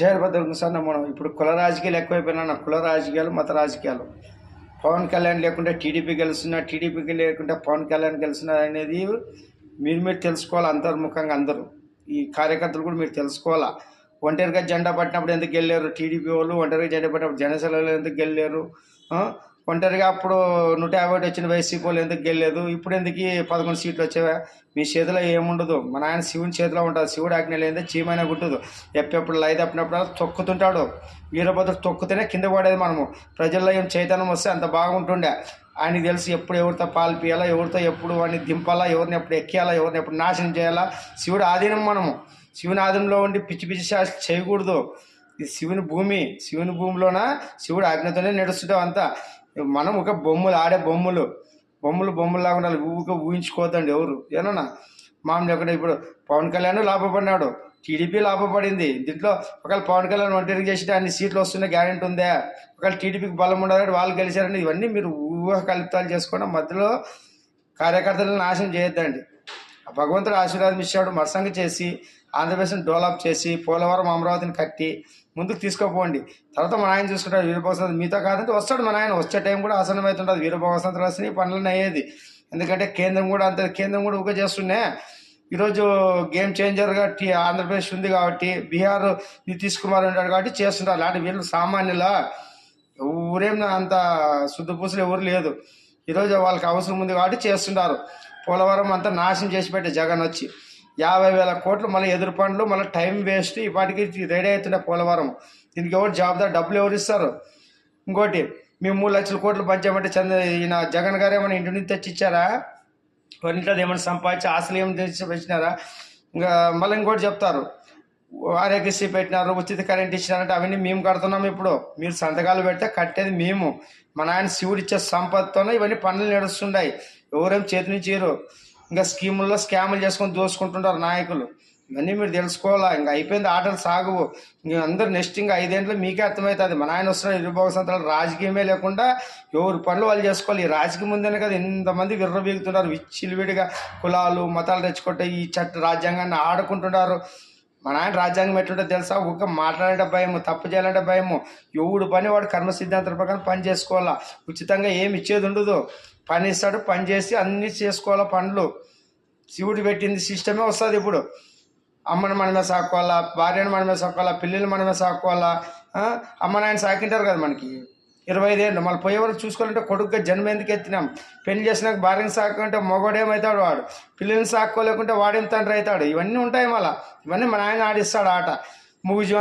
జయభద్రం sir మనం ఇప్పుడు కుల రాజకీయాలు ఎక్కువైపోయినా కుల రాజకీయాలు మత రాజకీయాలు పవన్ కళ్యాణ్ లేకుంటే టీడీపీ గెలుస్తున్నా, టీడీపీకి లేకుంటే పవన్ కళ్యాణ్ గెలుస్తున్నా అనేది మీరు తెలుసుకోవాలి. అంతర్ముఖంగా అందరూ ఈ కార్యకర్తలు కూడా మీరు తెలుసుకోవాలా. ఒంటరిగా జెండా పట్టినప్పుడు ఎందుకు వెళ్ళారు టీడీపీ వాళ్ళు, ఒంటరిగా జెండా పట్టినప్పుడు జనసేనలో ఎందుకు వెళ్ళారు, ఒంటరిగా అప్పుడు 150 వచ్చిన వైసీపీ వాళ్ళు ఎందుకు గెలలేదు, ఇప్పుడు ఎందుకు 11 సీట్లు వచ్చావా? మీ చేతిలో ఏముండదు, మన ఆయన శివుని చేతిలో ఉంటుంది. శివుడు ఆజ్ఞ లేదే చీమైనా గుట్టదు. ఎప్పుడు లై తప్పినప్పుడు తొక్కుతుంటాడు. వీరభద్రుడు తొక్కుతేనే కింద పడేది. మనము ప్రజల్లో ఏం చైతన్యం వస్తే అంత బాగుంటుండే. ఆయనకి తెలిసి ఎప్పుడు ఎవరితో పాల్పియాలా, ఎవరితో ఎప్పుడు వాడిని దింపాలా, ఎవరిని ఎప్పుడు ఎక్కేయాలా, ఎవరిని ఎప్పుడు నాశనం చేయాలా. శివుడు ఆధీనం. మనము శివుని ఆధీనంలో ఉండి పిచ్చి పిచ్చి శాస్త్రం చేయకూడదు. ఇది శివుని భూమి. శివుని భూమిలోన శివుడు ఆజ్ఞతోనే నడుస్తుంటాం అంతా. మనం ఒక బొమ్మలు ఆడే బొమ్మలాగా ఉండాలి. ఊహించుకోవద్దండి ఎవరు ఏమన్నా. మామూలు ఎక్కడ ఇప్పుడు పవన్ కళ్యాణ్ లాభపడినాడు, టీడీపీ లాభపడింది. దీంట్లో ఒకవేళ పవన్ కళ్యాణ్ ఒంటరి చేసి అన్ని సీట్లు వస్తున్న గ్యారెంటీ ఉందా? ఒకవేళ టీడీపీకి బలం ఉండదు, వాళ్ళు గెలిచారని ఇవన్నీ మీరు ఊహ కల్పితాలు చేసుకోవడం. మధ్యలో కార్యకర్తలను నాశనం చేయొద్దండి. భగవంతుడు ఆశీర్వాదం ఇచ్చాడు. మరసంగా చేసి ఆంధ్రప్రదేశ్ని డెవలప్ చేసి పోలవరం అమరావతిని కట్టి ముందుకు తీసుకోపోండి. తర్వాత మన ఆయన చూసుకుంటాడు. వీరభద్రం మీతో కాదంటే వస్తాడు. మన ఆయన వచ్చే టైం కూడా ఆసనమవుతుంటుంది. వీరభద్రం రాసిన పనులన్నీ అయ్యేది. ఎందుకంటే కేంద్రం కూడా ఊక చేస్తున్నా. ఈరోజు గేమ్ చేంజర్గా ఆంధ్రప్రదేశ్ ఉంది కాబట్టి, బీహార్ నితీష్ కుమార్ ఉంటాడు కాబట్టి చేస్తుంటారు. అలాంటి వీళ్ళు సామాన్యుల ఊరేం అంత శుద్ధపూసలు ఎవరు లేదు. ఈరోజు వాళ్ళకి అవసరం ఉంది కాబట్టి చేస్తుంటారు. పోలవరం అంతా నాశనం చేసి పెట్టే జగన్ వచ్చి 50,000 కోట్లు మళ్ళీ ఎదురు పనులు, మళ్ళీ టైం వేస్ట్. ఇప్పటికి రెడీ అవుతుండే పోలవరం. దీనికి ఎవరు జవాబుదారు, డబ్బులు ఎవరు ఇస్తారు? ఇంకోటి, మేము 3 లక్షల కోట్లు పంచామంటే ఈయన జగన్ గారు ఏమైనా ఇంటి నుంచి తెచ్చి ఇచ్చారా? ఇంట్లో ఏమైనా సంపాదించి ఆశలు ఏమైనా తెచ్చి పెట్టినారా? ఇంకా మళ్ళీ ఇంకోటి చెప్తారు, ఆరోగ్యశ్రీ పెట్టినారు, ఉచిత కరెంట్ ఇచ్చినారంటే అవన్నీ మేము కడుతున్నాము. ఇప్పుడు మీరు సంతకాలు పెడితే కట్టేది మేము. మన ఆయన శివుడు ఇచ్చే సంపత్తోనే ఇవన్నీ పనులు నడుస్తున్నాయి. ఎవరేం చేతి నుంచి ఇంకా స్కీముల్లో స్కాములు చేసుకొని దోసుకుంటుంటారు నాయకులు. ఇవన్నీ మీరు తెలుసుకోవాలా. ఇంకా అయిపోయింది, ఆటలు సాగువు. ఇంక అందరు నెక్స్ట్ ఇంకా 5 ఏళ్ళు మీకే అర్థమవుతుంది. మన ఆయన వస్తున్న 20 సంవత్సరాలు రాజకీయమే లేకుండా ఎవరు పనులు వాళ్ళు చేసుకోవాలి. ఈ రాజకీయం ఉందనే కదా ఇంతమంది విర్రబీగుతున్నారు. విచ్చిలివిడిగా కులాలు మతాలు తెచ్చుకుంటే ఈ రాజ్యాంగాన్ని ఆడుకుంటున్నారు. మన ఆయన రాజ్యాంగం ఎట్లుంటే తెలుసా? ఒక మాట్లాడే భయము, తప్పు చేయాలంటే భయము. ఎవడు పని వాడు కర్మ సిద్ధాంతం ప్రకారం పని చేసుకోవాలా. ఉచితంగా ఏమి ఇచ్చేది ఉండదు. పని ఇస్తాడు, పని చేసి అన్నీ చేసుకోవాలా పనులు. శివుడు పెట్టింది సిస్టమే వస్తుంది. ఇప్పుడు అమ్మని మనమే సాక్కోవాలా, భార్యను మనమే సాక్కోవాలా, పిల్లలు మనమే సాక్కోవాలా. అమ్మ నాయన సాకింటారు కదా మనకి 25 ఏళ్ళు. మళ్ళీ పోయేవాళ్ళు చూసుకోవాలంటే కొడుకుగా జన్మ ఎందుకు ఎత్తినాం? పెళ్లి చేసినాక భార్యను సాకుంటే మొగోడేమవుతాడు వాడు, పిల్లల్ని సాక్కోలేకుంటే వాడేం తండ్రి అవుతాడు. ఇవన్నీ ఉంటాయి. మళ్ళీ ఇవన్నీ మన ఆయన ఆడిస్తాడు ఆట. మూగు జీవనం